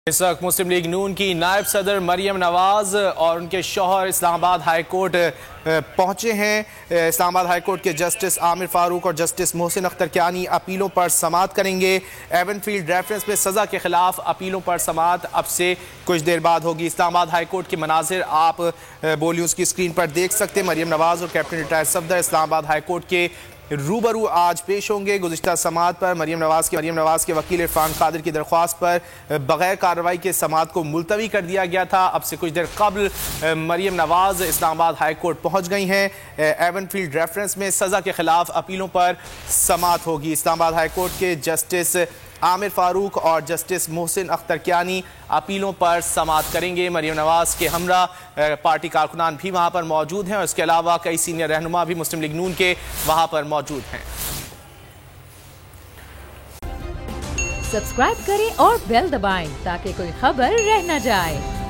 इस वक्त मुस्लिम लीग नून की नायब सदर मरियम नवाज और उनके शौहर इस्लामाबाद हाई कोर्ट पहुंचे हैं। इस्लामाबाद हाई कोर्ट के जस्टिस आमिर फारूक और जस्टिस मोहसिन अख्तर कियानी अपीलों पर समाअत करेंगे। एवनफील्ड रेफरेंस में सज़ा के खिलाफ अपीलों पर समाअत अब से कुछ देर बाद होगी। इस्लामाबाद हाई कोर्ट के मनाजिर आप बोलियों की स्क्रीन पर देख सकते हैं। मरियम नवाज और captain retired Safdar Islamabad high court के रूबरू आज पेश होंगे। गुज़िश्ता समाअत पर मरियम नवाज के वकील इरफान कादिर की दरख्वास्त पर बगैर कार्रवाई के समाअत को मुलतवी कर दिया गया था। अब से कुछ देर कबल मरियम नवाज इस्लामाबाद हाई कोर्ट पहुंच गई हैं। एवनफील्ड रेफरेंस में सज़ा के खिलाफ अपीलों पर समाअत होगी। इस्लामाबाद हाई कोर्ट के जस्टिस आमिर फारूक और जस्टिस मोहसिन अख्तर कियानी अपीलों पर समाअत करेंगे। मरियम नवाज के हमरा पार्टी कारकुनान भी वहां पर मौजूद हैं और इसके अलावा कई सीनियर रहनुमा भी मुस्लिम लीग नून के वहां पर मौजूद हैं। सब्सक्राइब करें और बेल दबाएं ताकि कोई खबर रह न जाए।